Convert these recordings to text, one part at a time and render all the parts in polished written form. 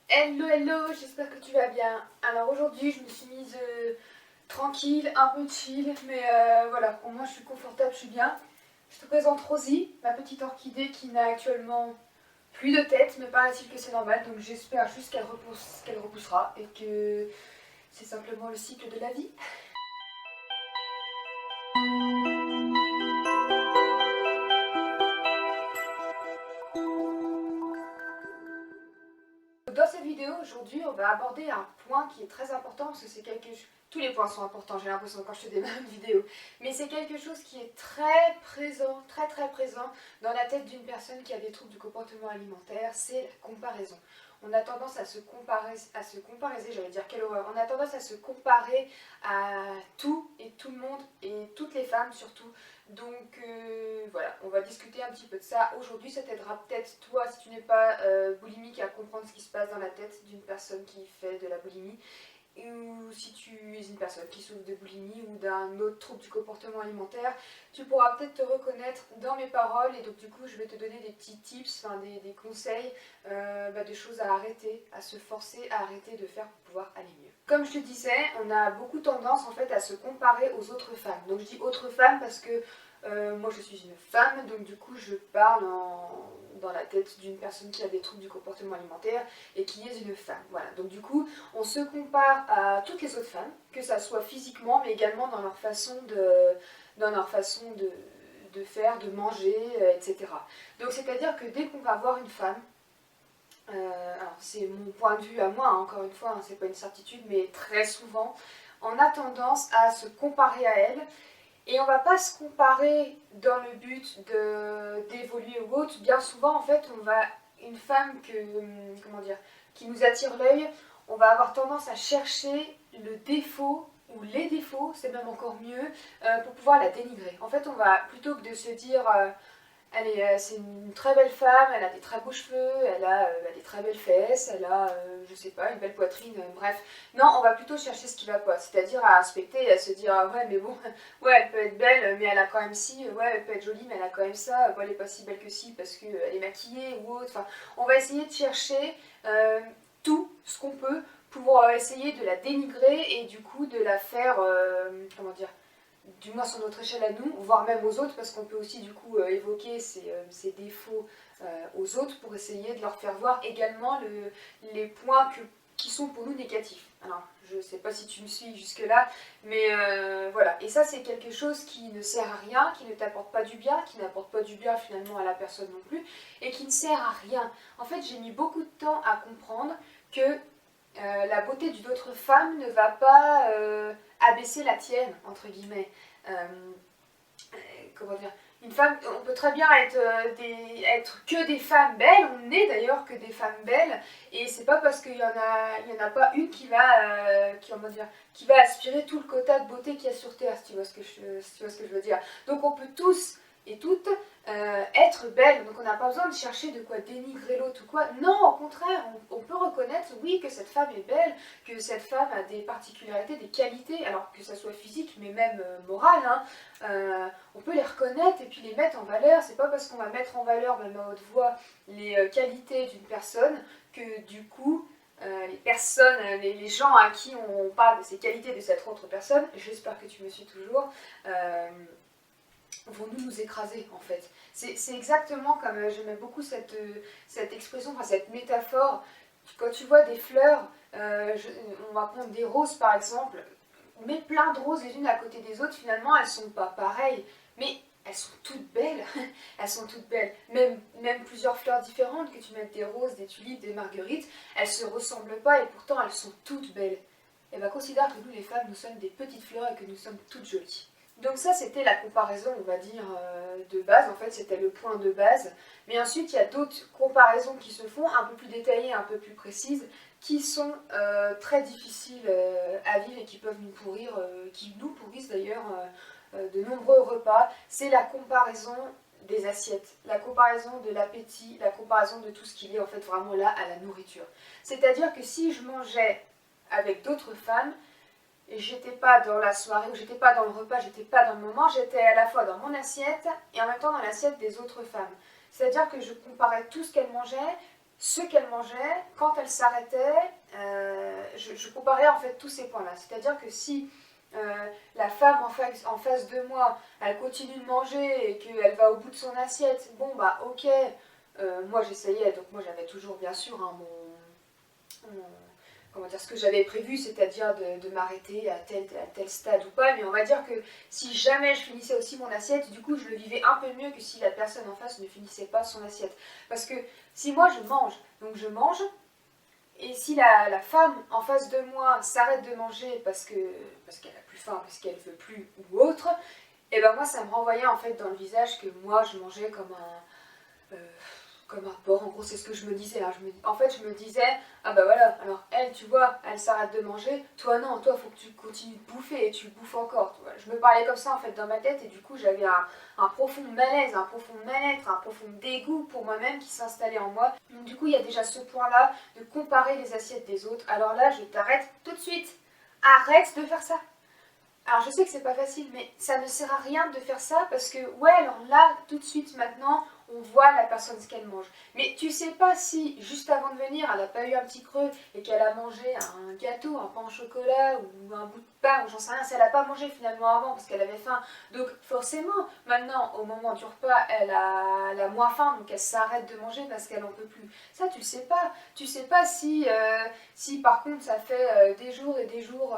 Hello hello, j'espère que tu vas bien. Alors aujourd'hui je me suis mise tranquille, un peu chill, mais voilà, au moins je suis confortable, je suis bien. Je te présente Rosie, ma petite orchidée qui n'a actuellement plus de tête, mais paraît-il que c'est normal, donc j'espère juste qu'elle repoussera et que c'est simplement le cycle de la vie. Dans cette vidéo aujourd'hui, on va aborder un point qui est très important parce que c'est quelque chose. Tous les points sont importants, j'ai l'impression quand je te démarre une vidéo. Mais c'est quelque chose qui est très présent, très présent dans la tête d'une personne qui a des troubles du comportement alimentaire, c'est la comparaison. On a tendance j'allais dire quelle horreur, on a tendance à se comparer à tout et tout le monde et toutes les femmes surtout. Donc voilà, on va discuter un petit peu de ça. Aujourd'hui, ça t'aidera peut-être, toi, si tu n'es pas boulimique, à comprendre ce qui se passe dans la tête d'une personne qui fait de la boulimie. Ou si tu es une personne qui souffre de boulimie ou d'un autre trouble du comportement alimentaire, tu pourras peut-être te reconnaître dans mes paroles. Et donc du coup, je vais te donner des petits tips, enfin, des conseils, de choses à arrêter, à se forcer à arrêter de faire pour pouvoir aller mieux. Comme je te disais, on a beaucoup tendance en fait à se comparer aux autres femmes. Donc je dis autres femmes parce que moi je suis une femme, donc du coup je parle dans la tête d'une personne qui a des troubles du comportement alimentaire et qui est une femme. Voilà, donc du coup on se compare à toutes les autres femmes, que ça soit physiquement mais également dans leur façon de faire, de manger, etc. Donc c'est-à-dire que dès qu'on va voir une femme, alors c'est mon point de vue à moi, hein, encore une fois, hein, c'est pas une certitude, mais très souvent, on a tendance à se comparer à elle. Et on va pas se comparer dans le but d'évoluer ou autre. Bien souvent, en fait, on va une femme comment dire, qui nous attire l'œil, on va avoir tendance à chercher le défaut ou les défauts, c'est même encore mieux, pour pouvoir la dénigrer. En fait, on va plutôt que de se dire c'est une très belle femme, elle a des très beaux cheveux, elle a des très belles fesses, elle a, je sais pas, une belle poitrine, bref. Non, on va plutôt chercher ce qui va pas, c'est-à-dire à inspecter et à se dire, ah ouais, mais bon, ouais, elle peut être belle, mais elle a quand même ci, ouais, elle peut être jolie, mais elle a quand même ça, bon, elle est pas si belle que ci parce qu'elle est maquillée ou autre. Enfin, on va essayer de chercher tout ce qu'on peut pour essayer de la dénigrer et du coup de la faire, comment dire, du moins sur notre échelle à nous, voire même aux autres, parce qu'on peut aussi du coup évoquer ces défauts aux autres pour essayer de leur faire voir également les points qui sont pour nous négatifs. Alors, je ne sais pas si tu me suis jusque-là, mais voilà. Et ça, c'est quelque chose qui ne sert à rien, qui ne t'apporte pas du bien, qui n'apporte pas du bien finalement à la personne non plus, et qui ne sert à rien. En fait, j'ai mis beaucoup de temps à comprendre que la beauté d'une autre femme ne va pas abaisser la tienne, entre guillemets. Comment dire, une femme, on peut très bien être que des femmes belles, on n'est d'ailleurs que des femmes belles, et c'est pas parce qu'il y en a pas une qui va aspirer tout le quota de beauté qu'il y a sur Terre, si tu vois ce que je veux dire. Donc on peut tous et toutes être belles, donc on n'a pas besoin de chercher de quoi dénigrer l'autre ou quoi. Non, au contraire, on peut reconnaître, oui, que cette femme est belle, que cette femme a des particularités, des qualités, alors que ça soit physique, mais même morale, hein. On peut les reconnaître et puis les mettre en valeur. C'est pas parce qu'on va mettre en valeur, même à haute voix, les qualités d'une personne que du coup, les personnes, les gens à qui on parle de ces qualités de cette autre personne, j'espère que tu me suis toujours, vont nous écraser en fait. C'est exactement comme, j'aimais beaucoup cette expression, enfin cette métaphore. Quand tu vois des fleurs, on va prendre des roses par exemple, on met plein de roses les unes à côté des autres, finalement elles sont pas pareilles, mais elles sont toutes belles, elles sont toutes belles. Même plusieurs fleurs différentes, que tu mettes des roses, des tulipes, des marguerites, elles se ressemblent pas et pourtant elles sont toutes belles. Et bien considère que nous les femmes, nous sommes des petites fleurs et que nous sommes toutes jolies. Donc ça c'était la comparaison, on va dire, de base, en fait c'était le point de base. Mais ensuite il y a d'autres comparaisons qui se font, un peu plus détaillées, un peu plus précises, qui sont très difficiles à vivre et qui peuvent nous pourrir, qui nous pourrissent d'ailleurs de nombreux repas. C'est la comparaison des assiettes, la comparaison de l'appétit, la comparaison de tout ce qui est en fait vraiment là à la nourriture. C'est-à-dire que si je mangeais avec d'autres femmes, et j'étais pas dans la soirée, ou j'étais pas dans le repas, j'étais pas dans le moment, j'étais à la fois dans mon assiette et en même temps dans l'assiette des autres femmes. C'est-à-dire que je comparais tout ce qu'elles mangeaient, ce qu'elle mangeait, quand elle s'arrêtait, je comparais en fait tous ces points-là. C'est-à-dire que si la femme en face de moi, elle continue de manger et qu'elle va au bout de son assiette, bon bah ok, moi j'essayais, donc moi j'avais toujours bien sûr hein, comment dire, ce que j'avais prévu, c'est-à-dire de m'arrêter à tel stade ou pas, mais on va dire que si jamais je finissais aussi mon assiette, du coup je le vivais un peu mieux que si la personne en face ne finissait pas son assiette. Parce que si moi je mange, donc je mange, et si la femme en face de moi s'arrête de manger parce qu'elle a plus faim, parce qu'elle veut plus ou autre, et ben moi ça me renvoyait en fait dans le visage que moi je mangeais comme un porc. En gros c'est ce que je me disais. Hein. En fait je me disais, ah bah voilà, alors elle tu vois, elle s'arrête de manger, toi non, toi faut que tu continues de bouffer et tu bouffes encore. Je me parlais comme ça en fait dans ma tête et du coup j'avais un profond malaise, un profond mal-être, un profond dégoût pour moi-même qui s'installait en moi. Donc du coup il y a déjà ce point là de comparer les assiettes des autres. Alors là je t'arrête tout de suite, arrête de faire ça. Alors je sais que c'est pas facile, mais ça ne sert à rien de faire ça parce que, ouais, alors là, tout de suite maintenant, on voit la personne ce qu'elle mange. Mais tu sais pas si, juste avant de venir, elle a pas eu un petit creux et qu'elle a mangé un gâteau, un pain au chocolat ou un bout de pain, ou j'en sais rien, si elle a pas mangé finalement avant parce qu'elle avait faim. Donc forcément, maintenant, au moment du repas, elle a moins faim, donc elle s'arrête de manger parce qu'elle en peut plus. Ça, tu le sais pas. Tu sais pas si par contre, ça fait des jours et des jours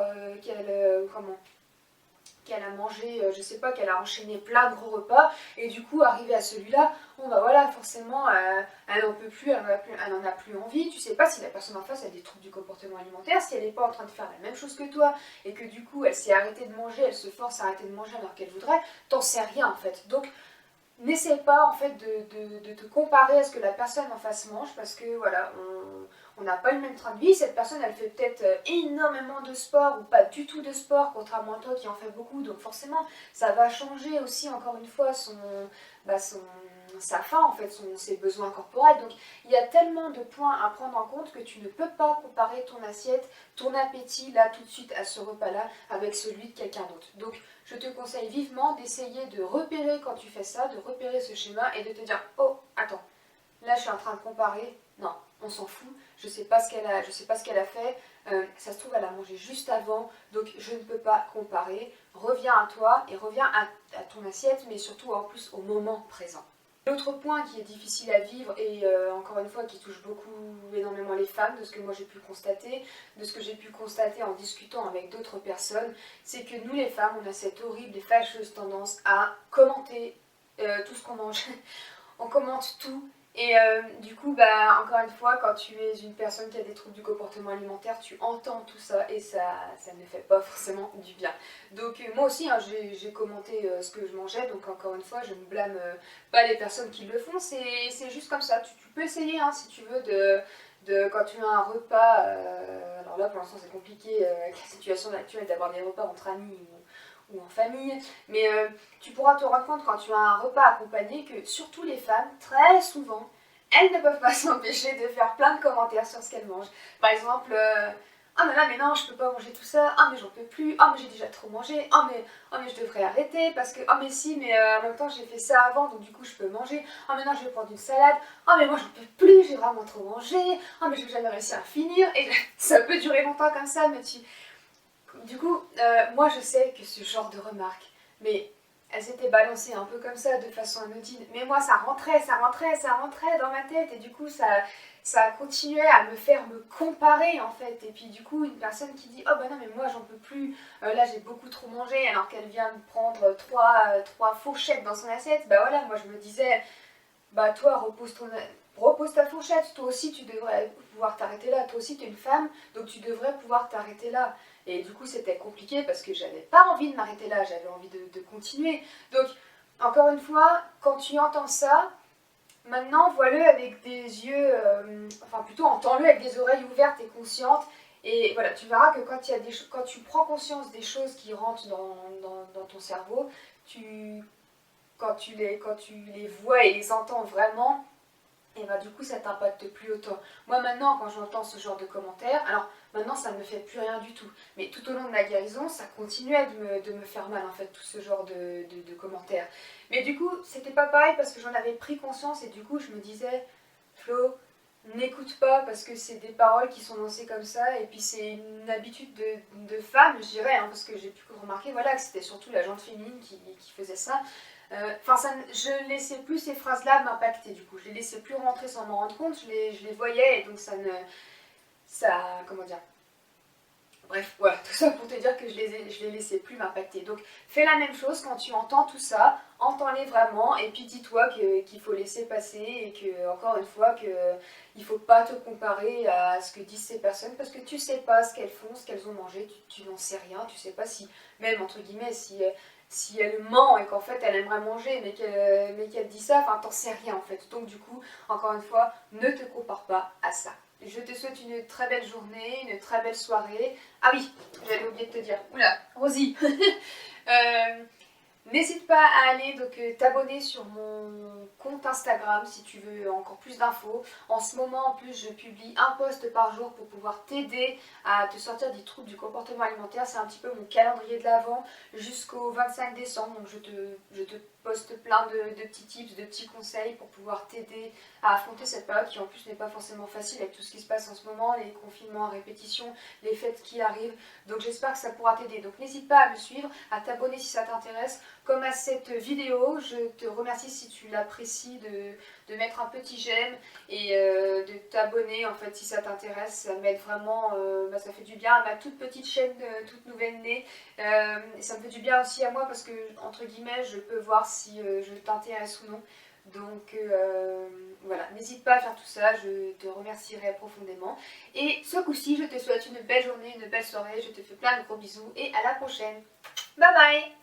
qu'elle a mangé, je sais pas, qu'elle a enchaîné plein de gros repas, et du coup, arrivé à celui-là, bon bah voilà, forcément, elle n'en peut plus, elle en a plus envie, tu sais pas si la personne en face a des troubles du comportement alimentaire, si elle n'est pas en train de faire la même chose que toi, et que du coup, elle s'est arrêtée de manger, elle se force à arrêter de manger alors qu'elle voudrait, t'en sais rien en fait. Donc, n'essaie pas en fait de te comparer à ce que la personne en face mange parce que voilà, on n'a pas le même train de vie. Cette personne elle fait peut-être énormément de sport ou pas du tout de sport, contrairement à toi qui en fait beaucoup. Donc forcément, ça va changer aussi encore une fois sa faim en fait, ses besoins corporels. Donc il y a tellement de points à prendre en compte que tu ne peux pas comparer ton assiette, ton appétit là tout de suite à ce repas-là avec celui de quelqu'un d'autre. Donc je te conseille vivement d'essayer de repérer quand tu fais ça, de repérer ce schéma et de te dire oh attends, là je suis en train de comparer, non, on s'en fout, je sais pas ce qu'elle a fait, ça se trouve elle a mangé juste avant, donc je ne peux pas comparer, reviens à toi et reviens à ton assiette, mais surtout en plus au moment présent. L'autre point qui est difficile à vivre et encore une fois qui touche énormément les femmes, de ce que moi j'ai pu constater, de ce que j'ai pu constater en discutant avec d'autres personnes, c'est que nous les femmes, on a cette horrible et fâcheuse tendance à commenter tout ce qu'on mange. On commente tout. Et du coup, bah, encore une fois, quand tu es une personne qui a des troubles du comportement alimentaire, tu entends tout ça et ça ne fait pas forcément du bien. Donc moi aussi, hein, j'ai commenté ce que je mangeais, donc encore une fois, je ne blâme pas les personnes qui le font, c'est juste comme ça. Tu peux essayer, hein, si tu veux, quand tu as un repas, alors là pour l'instant c'est compliqué avec la situation actuelle d'avoir des repas entre amis ou en famille, mais tu pourras te rendre compte quand tu as un repas accompagné que surtout les femmes, très souvent, elles ne peuvent pas s'empêcher de faire plein de commentaires sur ce qu'elles mangent. Par exemple, ah mais là mais non je peux pas manger tout ça, ah mais j'en peux plus, ah mais j'ai déjà trop mangé, ah mais je devrais arrêter parce que, ah mais si mais en même temps j'ai fait ça avant donc du coup je peux manger, ah mais non je vais prendre une salade, ah mais moi j'en peux plus, j'ai vraiment trop mangé, ah mais je vais jamais réussir à finir, et ça peut durer longtemps comme ça, mais du coup, moi je sais que ce genre de remarques, mais elles étaient balancées un peu comme ça, de façon anodine, mais moi ça rentrait dans ma tête, et du coup ça continuait à me faire me comparer en fait, et puis du coup une personne qui dit oh bah non mais moi j'en peux plus, là j'ai beaucoup trop mangé alors qu'elle vient de prendre trois fourchettes dans son assiette, bah voilà, moi je me disais bah toi repose ta fourchette, toi aussi tu devrais pouvoir t'arrêter là, toi aussi tu es une femme, donc tu devrais pouvoir t'arrêter là. Et du coup c'était compliqué parce que j'avais pas envie de m'arrêter là, j'avais envie de continuer. Donc encore une fois, quand tu entends ça, maintenant vois-le avec des yeux, enfin plutôt entends-le avec des oreilles ouvertes et conscientes. Et voilà, tu verras que quand tu prends conscience des choses qui rentrent dans ton cerveau, quand tu les vois et les entends vraiment, et bah du coup ça t'impacte plus autant. Moi maintenant quand j'entends ce genre de commentaires, alors maintenant ça ne me fait plus rien du tout, mais tout au long de ma guérison ça continuait de me faire mal en fait, tout ce genre de commentaires. Mais du coup c'était pas pareil parce que j'en avais pris conscience et du coup je me disais Flo, n'écoute pas parce que c'est des paroles qui sont lancées comme ça, et puis c'est une habitude de femme, je dirais, hein, parce que j'ai pu remarquer voilà, que c'était surtout la gente féminine qui faisait ça. Enfin, je laissais plus ces phrases-là m'impacter, du coup. Je les laissais plus rentrer sans m'en rendre compte, je les voyais, et donc comment dire. Bref, voilà, tout ça pour te dire que je les laissais plus m'impacter. Donc fais la même chose quand tu entends tout ça, entends-les vraiment, et puis dis-toi qu'il faut laisser passer, et que, encore une fois, il faut pas te comparer à ce que disent ces personnes, parce que tu sais pas ce qu'elles font, ce qu'elles ont mangé, tu n'en sais rien, tu sais pas si, même entre guillemets, si elle ment et qu'en fait elle aimerait manger mais qu'elle dit ça, enfin t'en sais rien en fait. Donc du coup, encore une fois, ne te compare pas à ça. Je te souhaite une très belle journée, une très belle soirée. Ah oui, j'avais oublié de te dire. Oula, Rosie. N'hésite pas à aller t'abonner sur mon compte Instagram si tu veux encore plus d'infos. En ce moment, en plus, je publie un post par jour pour pouvoir t'aider à te sortir des troubles du comportement alimentaire. C'est un petit peu mon calendrier de l'Avent jusqu'au 25 décembre. Donc je te poste plein de petits tips, de petits conseils pour pouvoir t'aider à affronter cette période qui en plus n'est pas forcément facile avec tout ce qui se passe en ce moment, les confinements à répétition, les fêtes qui arrivent. Donc j'espère que ça pourra t'aider. Donc n'hésite pas à me suivre, à t'abonner si ça t'intéresse. Comme à cette vidéo, je te remercie si tu l'apprécies de mettre un petit j'aime et de t'abonner en fait si ça t'intéresse. Ça m'aide vraiment, ça fait du bien à ma toute petite chaîne toute nouvelle née. Et ça me fait du bien aussi à moi parce que entre guillemets je peux voir si je t'intéresse ou non. Donc voilà, n'hésite pas à faire tout ça, je te remercierai profondément. Et ce coup-ci, je te souhaite une belle journée, une belle soirée, je te fais plein de gros bisous et à la prochaine. Bye bye.